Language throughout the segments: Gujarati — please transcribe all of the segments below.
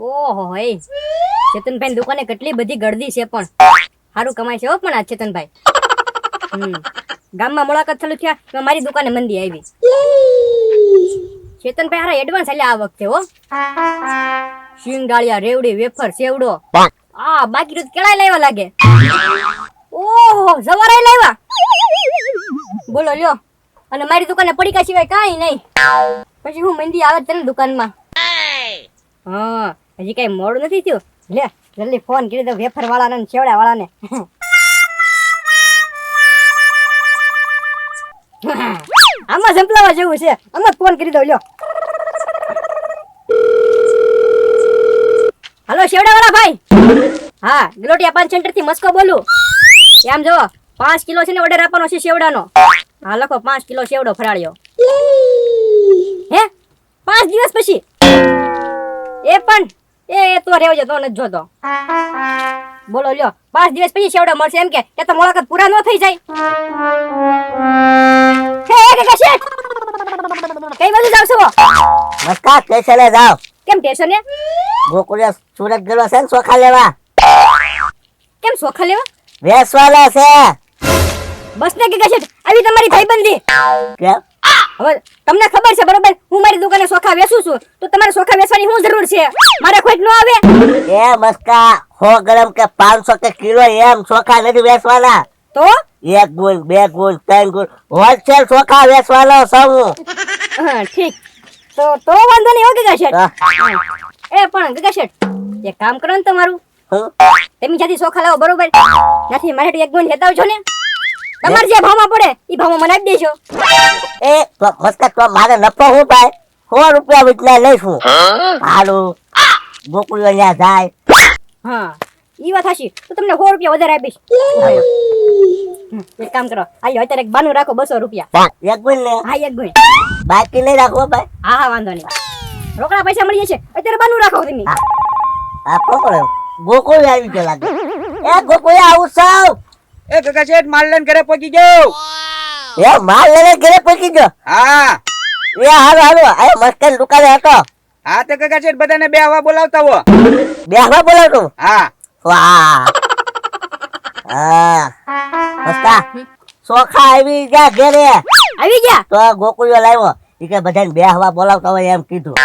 ઓહો હે ચેતનભાઈ દુકાને કેટલી બધી ગળદી છે પણ સારું કમાય છે હો પણ આ ચેતનભાઈ ગામમાં મુલાકાત ચાલુ થયા તો મારી દુકાને મંદી આવી ચેતનભાઈ હારા એડવાન્સ આલ્યા આ વખતે હો શિંગાળિયા રેવડી વેફર સેવડો બાકી રોજ કેળાય લાવ્યા લાગે ઓહો સવારે લાવ્યા બોલો લ્યો અને મારી દુકાને પડીકા સિવાય કાંઈ નહીં પછી હું મંદી આવે તને દુકાનમાં હજી કઈ મોડું નથી થયું લે જલ્દી ફોન કરી દો વેફર વાળાને ને સેવડા વાળાને આમાં સંપલાવા જેવું છે આમાં ફોન કરી દો લ્યો હાલો સેવડા વાળા ભાઈ હા ગલોટિયા પાન સેન્ટર થી મસ્કો બોલું એમ જો 5 કિલો છે ને ઓર્ડર આપવાનો છે સેવડાનો હા લખો 5 કિલો સેવડો ફરાળ્યો હે 5 દિવસ પછી એ પણ એ તો રેવજો તો નથી જોતો બોલો લ્યો 5 દિવસ પછી સેવડો મળશે એમ કે તો મુલાકાત પૂરા ન થઈ જાય હે કે શેઠ કઈ બાજુ જાવ છો મસ્કા સ્ટેશને જાવ કેમ સ્ટેશને ગોકુળિયા સુરત ગયો છે ને સોખા લેવા કેમ સોખા લેવા વેસવાલા છે બસ ને કે શેઠ આવી તમારી ભાઈબંધી કેમ હવે તમને ખબર છે બરોબર હું મારી દુકાને સોખા વેચું છું તો તમારે સોખા વેચવાની શું જરૂર છે મારે ખોટ ન આવે એ મસ્કા 100 ગ્રામ કે 500 કે કિલો એમ સોખા નથી વેચવાના તો 1 ગુણ 2 ગુણ 3 ગુણ હોલસેલ સોખા વેચવાનો છું હા ઠીક તો વાંધો નહીં હો ગગા શેઠ એ પણ ગગા શેઠ એક કામ કરો ને તમારું તમે જ્યાંથી સોખા લાવો બરોબર ત્યાંથી મારે એક ગુણ લેતા આવજો ને તમારે જે ભાવમાં પડે એ ભાવમાં મને આપી દેજો એ તો મસ્કા તો મારે નફો હું ભાઈ 100 રૂપિયા વિચલા લઈશું હાલું ગોકુળિયા જાય હા ઈ વાત હાશી તો તમને 100 રૂપિયા વધારે આપીશ એક કામ કરો આયો અત્યારે એક બાનું રાખો 200 રૂપિયા એક ગુણ ને હા એક ગુણ બાકી નહીં રાખવો ભાઈ હા વાંધો નહીં રોકડા પૈસા મળી જશે અત્યારે બાનું રાખો તમે આ પકડો ગોકુળ આવી ગયો લાગે એ ગોકુળિયા આવું સાવ એ કાકા શેઠ માલ લઈને ઘરે પહોંચી ગયો એ માલ લઈને ઘરે પહોંચી ગયો હા એ હાલો આ મસ્કન દુકાને હતો હા તે કાકા શેઠ બધાને બે હવા બોલાવતા હો બેહવા બોલાવતો હા વાહ મસ્કા સોખા આવી ગયા ઘરે આવી ગયા તો ગોકુળિયો લાવ્યો ઈ કે બધાને બેહવા બોલાવતા હોય એમ કીધું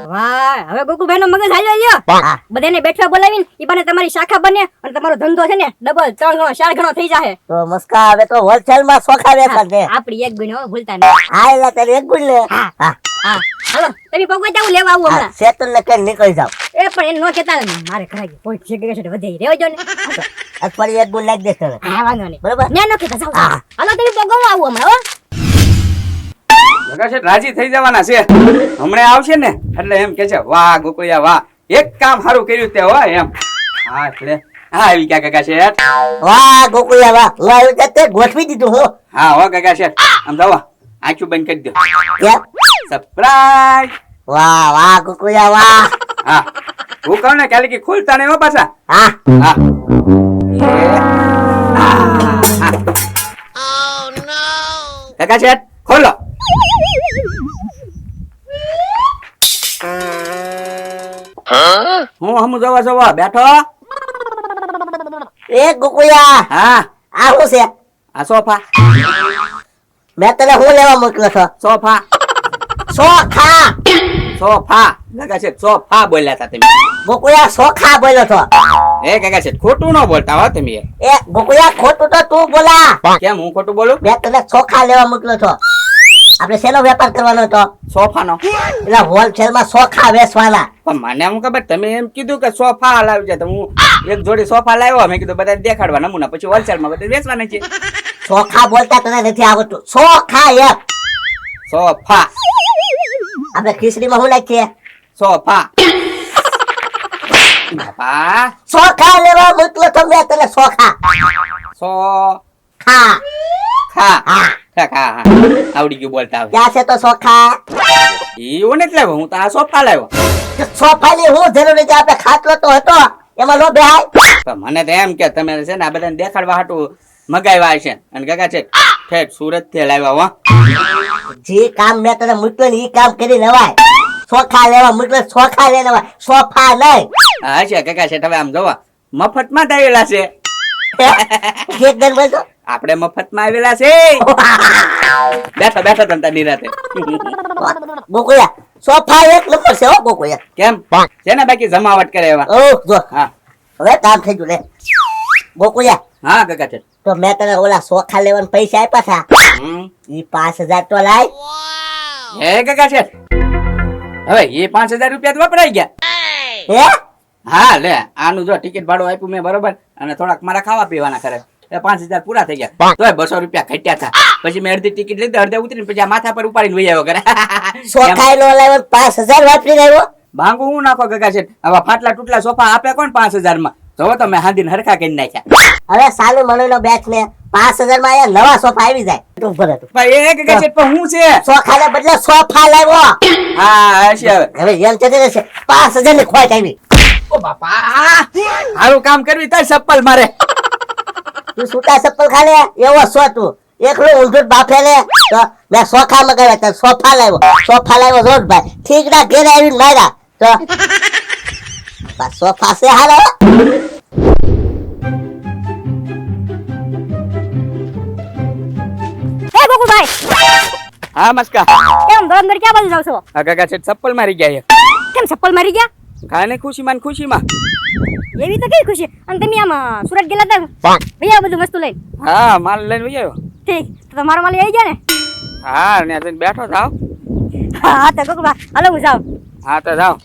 વાહ હવે ગોકુભાઈ નો મગજ હાલ્યો લ્યો હા. બધાને બેઠવા બોલાવીને ઈ બને તમારી શાખા બને અને તમારો ધંધો છે ને ડબલ 3 ગણો 4 ગણો થઈ જાહે તો મસ્કા હવે તો હોલસેલ માં સોખા વેચવા છે આપડી એક ગુણ હો ભૂલતા નહીં હા એટલે તારે એક ગુણ લે હા. હા હા હાલો તમે પગવા જાવ લેવા આવું હમણાં સેતુન ને કે નીકળી જાવ એ પણ એ નો કેતા મારે કરાવી કોઈ જગ્યા છે વધે રેવજો ને અઠવાડિયે એક ગુણ નાખી દેશે હવે. હા વાંધો નહીં બરોબર ન્યા નો કેતા જાવ હા. હાલો તમે પગવા આવું હમણાં હો કાકા શેઠ રાજી થઈ જવાના છે હમણાં આવશે ને એટલે એમ કે છે વાહ ગોકુળિયા વાહ એક કામ સારું કર્યું તે હો એમ હા એટલે હા આવી ગયા કાકા શેઠ વાહ ગોકુળિયા વાહ હું આવી જતે ગોઠવી દીધું હું હા હો કાકા શેઠ આમ જાવ આંખું બંધ કરી દો કેમ સરપ્રાઈઝ વાહ વાહ ગોકુળિયા વાહ હા હું કહું ને કાલે કે ખોલતા નહીં હો પાછા હા હા કાકા શેઠ ખોલો હું હમુ જવા બેઠો એ ગોકુળિયા હા આ શું છે આ સોફા મેં તને હું લેવા મોકલ્યો છો સોફા સોખા સોફા કાકા શેઠ સોફા બોલ્યા હતા તમે ગોકુળિયા સોખા બોલ્યો છો એ કાકા શેઠ ખોટું ન બોલતા હો તમે એ ગોકુળિયા ખોટું તો તું બોલા કેમ હું ખોટું બોલું મેં તને સોખા લેવા મોકલ્યો છો આપણે શેનો વેપાર કરવાનો હતો સોફાનો એટલે હોલસેલ માં સોખા વેચવાના પણ મને હું ખબર તમે એમ કીધું કે સોફા લાવી છે તો હું એક જોડી સોફા લાવ્યો મેં કીધું બધા દેખાડવા નમૂના પછી હોલસેલમાં બધા વેચવાના છે સોખા બોલતા તને નથી આવડતું સોખા એમ સોફા આપણે ખીચડીમાં શું નાખીએ સોફા બાપા સોખા લેવા મોકલ્યો તો મેં તને સોખા સો ખા ખા હા ખા ખા હા આવડી ગયું બોલતા હવે ક્યાં છે તો સોખા એવું નથી લાવ્યો હું તો આ સોફા લાવ્યો સોફા ની હું જરૂરી છે આપણે ખાટલો તો હતો એમાં નો બેહાય પણ મને તો એમ કે તમે છે ને આ બધાને દેખાડવા હાટું મગાવ્યા છે અને કાકા છે ઠેઠ સુરત થી લાવ્યા હો જે કામ મેં તને મૂક્યો ને એ કામ કરી લેવાય ચોખા લેવા મોકલે, ચોખા લેવા, સોફા નહીં. હા છે કાકા છે હવે આમ જોવા મફતમાં જ આવેલા છે એક ગણ બોલતો. આપણે મફતમાં આવેલા છે બેઠો બેઠો તમતા નિરાતે ગોકુળિયા સોફા એક નંબર છે હો ગોકુળિયા. કેમ છે ને બાકી જમાવટ કરે એવા ઓહ જો હા હવે કામ થઈ ગયું લે. ગોકુળિયા હા કાકા છે તો મેં તને ઓલા ચોખા લેવાના પૈસા આપ્યા હતા, ઈ 5000 તો લાય. હે કાકા છે હવે એ 5000 રૂપિયા તો વપરાઈ ગયા. હે હા લે આનું જો ટિકિટ ભાડું આપ્યું મેં બરોબર અને થોડાક મારા ખાવા પીવાના કરે એ 5000 પૂરા થઈ ગયા તોય 200 રૂપિયા ઘટ્યા હતા. પછી મેં અડધી ટિકિટ લીધી અડધે ઉતરીને પછી આ માથા પર ઉપાડીને વહી આવ્યો કરે ચોખા નો લાવ્યો 5000 વાપરી લાવ્યો. ભાંગું હું નાખો કાકા છે હવે ફાટલા તૂટલા સોફા આપે કોણ 5000 માં જોવો તો મેં હાંધીને હરખા કરી નાખ્યા. હવે સાલું મહિનો બેઠ ને 5000 માં અહીંયા નવા સોફા આવી જાય. તું ઉભો રહે તું. પણ એ કાકા છે પણ હું છે સોફા ને બદલે સોફા લાવ્યો. હા હશે હવે હવે એમ ચડી રહેશે 5000 ની ખોટ આવી. ઓ બાપા સારું કામ કરવી તાર ચપ્પલ મારે તું છૂટા ચપ્પલ ખા લે એવો છો તું એકલો ઊંધું બાફે લે. તો મેં સોખા મગાવ્યા તો સોફા લાવ્યો રોજ ભાઈ ઠીક ના ઘેર આવીને માર્યા તો સોફા છે હારો. એ ગોકુભાઈ હા મસ્કા કેમ દોર અંદર ક્યાં બાજુ જાવ છો? આ કાકા છે ચપ્પલ મારી ગયા કેમ ચપ્પલ મારી ગયા? ખાને ખુશીમાં ને ખુશીમાં એવી તો કઈ ખુશી. અને તમે આમ સુરત ગયેલા હતા ભૈયા બધું વસ્તુ લઈને? હા માલ લઈને વહી આવ્યો. ઠીક તો મારો માલી આવી ગયા ને? હા ને જઈને બેઠો થાવ. હા તો ગોકુભા હાલો હું જાઉં. હા તો જાઓ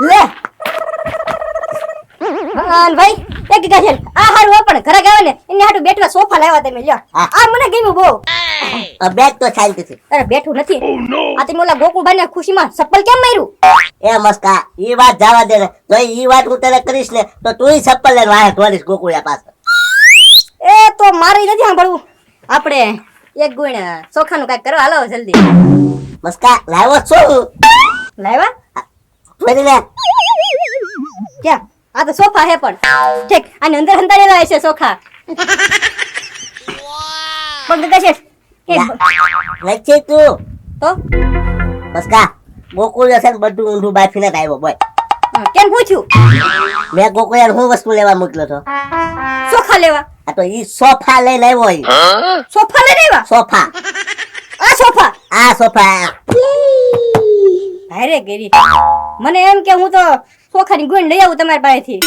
લે હા ભાઈ એક ગજલ આ હારું પણ ઘરે ગયા ને એને હાટુ બેઠવા સોફા લાવ્યા તમે લ્યો. આ મને ગમ્યું બહુ. આ બેગ તો શાંતિ થી. અરે બેઠું નથી. આ તમે ઓલા ગોકુળભાઈ ને ખુશીમાં ચપ્પલ કેમ માર્યું? એ મસ્કા ઈ વાત જવા દે ને તો ઈ વાત હું તને કરીશ ને તો તું ચપ્પલ લઈને વાહે ધોરીશ ગોકુળિયા પાસે. એ તો મારે નથી સાંભળવું. આપણે એક ગુણ ચોખાનું કાંઈક કરો હાલો જલ્દી. મસ્કા લાવ્યો છું લાવ્યા? ધોરી લે. ક્યાં? આ તો સોફા હે પણ ઠીક આની અંદર હંતાડેલા હશે સોખા. પણ દાદા છે લખી તું તો મસ્કા ગોકુળિયા છે ને બધું ઊંધું બાફીને જ આવ્યો બોય. કેમ પૂછ્યું? મેં ગોકુળિયા હું વસ્તુ લેવા મોકલ્યો તો સોખા લેવા? આ તો ઈ સોફા લઈને આવ્યો ઈ. સોફા લઈને આવ્યા? સોફા આ સોફા? આ સોફા હારે ગેરી મને એમ કે હું તો સોખાની ગુણ લઈ આવું તમારી પાસેથી.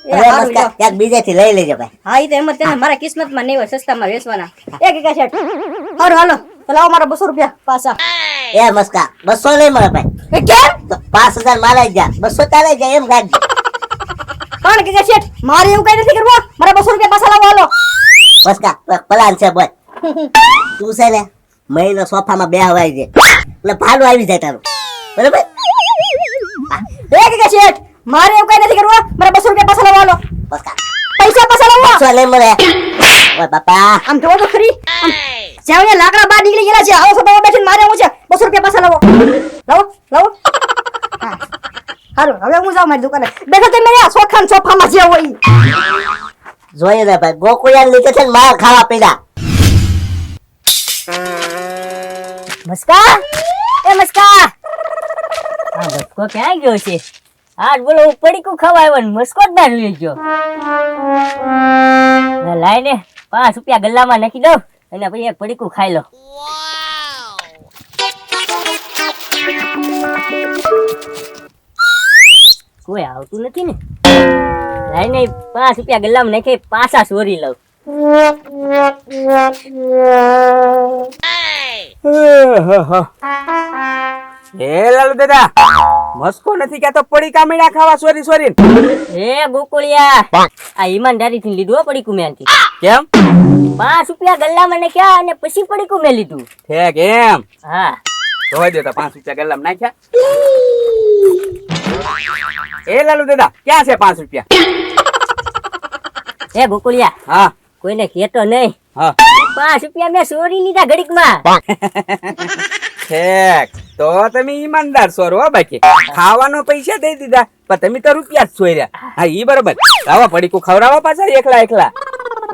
એ હવે હારું મસ્કા લ્યો. ક્યાંક બીજેથી લઈ લેજો ભાઈ. હા ઈ તો એમ જ તેને મારા કિસ્મતમાં નહીં હોય સસ્તામાં વેચવાના. એક એક શેઠ હારું હાલો તો લાવો મારા 200 રૂપિયા પાછા. એ મસ્કા 200 નહીં મળે ભાઈ. એ કેમ? તો 5000 મારા ગયા 200 તારે જાય એમ ગાડી. પણ કે શેઠ મારે એવું કઈ નથી કરવું. મારા 200 રૂપિયા પાછા લાવો હાલો. મસ્કા પ્લાન છે બોય. તું છે ને મહિનો સોફામાં બેહવાઈ દે એટલે ભાડું આવી જાય તારું બરાબર. એક કે શેઠ મારે એવું કઈ નથી કરવું. મારા 200 રૂપિયા પાછા લાવો હાલો. મસ્કા પૈસા પાછા લાવો. 200 નહીં મળે. ઓય બાપા આમ જોવો તો ખરી. આમ જ્યાં અહીંયા લાકડા બહાર નીકળી ગયેલા છે આવો સોફામાં બેસીને મારે હું છે 200 રૂપિયા પાછા લાવો. લાવો. હા. હારું હવે હું જાઉં મારી દુકાને. બેઠો તમે આ સોખાન સોફામાં જે હોય ઈ. જોઈએ ને ભાઈ ગોકુળિયા નીચે છે ને માર ખાવા પીડા. મસ્કા એ મસ્કા આ મસ્કો ક્યાં ગયો છે? આજ બોલો હું પડીકું ખાવા આવ્યો ને મસ્કો જ ના લઈ ગયો. લાઈને 5 રૂપિયા ગલ્લામાં નાખી દઉં અને પછી એક પડીકું ખાઈ લો. કોઈ આવતું નથી ને. લાઈને 5 રૂપિયા ગલ્લામાં નાખી પાછા ચોરી લઉં. એ લાલુ દાદા મસ્કો નથી કે તો પડી કામીડા ખાવા સોરી એ ગોકુળિયા આ ઈમાનદારીથી લીધું હો પડીકું મેં આનથી. કેમ 5 રૂપિયા ગલ્લામાં નાખ્યા અને પછી પડીકું મેં લીધું. ઠેક એમ હા જોવા દે તો 5 રૂપિયા ગલ્લામાં નાખ્યા. એ લાલુ દાદા ક્યાં છે 5 રૂપિયા? એ ગોકુળિયા હા કોઈને કહેતો નહીં. હા 5 રૂપિયા મેં ચોરી લીધા ઘડીકમાં. ઠેક તો તમે ઈમાનદાર છો હો બાકી ખાવાનો પૈસા દઈ દીધા પણ તમે તો રૂપિયા જ ચોર્યા. હા ઈ બરોબર લાવો પડીકું ખવડાવો પાછા એકલા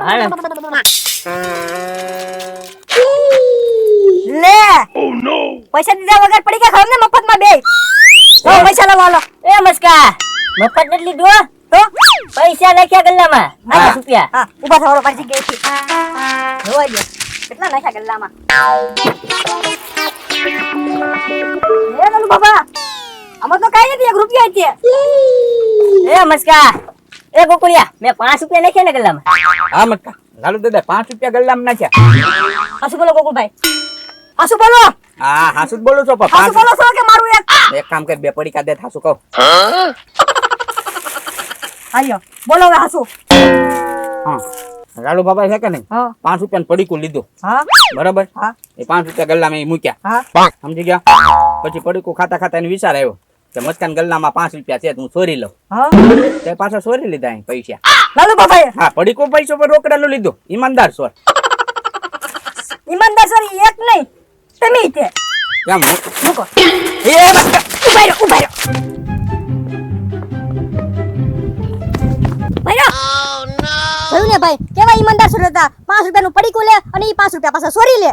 હાલો. પૈસા દીધા વગર પડી ગયા ખબર ને મફતમાં બે પૈસા લાવો હાલો. એ મસ્કા મફત નથી લીધું હો. તો પૈસા નાખ્યા ગલ્લામાં 50 રૂપિયા. હા ઊભા થવાનો પાછી ગઈ જોવા દે કેટલા નાખ્યા ગલ્લામાં એ લાલુ બાબા આમાં તો કાઈ નથી 1 રૂપિયા છે. એ મસ્કા એ ગોકુળિયા મેં 5 રૂપિયા નાખ્યા ને ગલ્લામાં. હા મટકા લાલુ દાદા 5 રૂપિયા ગલ્લામાં નાખ્યા. હાસુ બોલો ગોકુળભાઈ હાસુ બોલો હા હાસુ જ બોલું છો પણ હાસુ બોલો છો કે મારું એક કામ કર 2 પડીકા દે હાસુ કહું. આયો બોલો હવે હાસુ. હા લાલુ બાબા છે કે નહીં હા 5 રૂપિયાનું પડીકું લીધું હા બરાબર. હા એ 5 રૂપિયા ગલ્લામાં મૂક્યા હા સમજી ગયા. પછી પડીકું ખાતા ખાતા એને વિચાર આવ્યો કે મસ્કાન ગલ્લામાં 5 રૂપિયા છે તો હું ચોરી લઉં. હા તે પાછા ચોરી લીધા અહીં પૈસા. લાલુ બાબાએ હા પડીકું પૈસો પર રોકડાનું લીધું. ઈમાનદાર ચોર. ઈમાનદાર સર એક નહીં તમે તે કેમ મૂકો એ મસ્કા ઉભા રહ્યો ભાઈ જોયું ને ભાઈ કેવા ઈમાનદાર સર હતા 5 રૂપિયાનું પડીકું લે અને ઈ 5 રૂપિયા પાછા ચોરી લે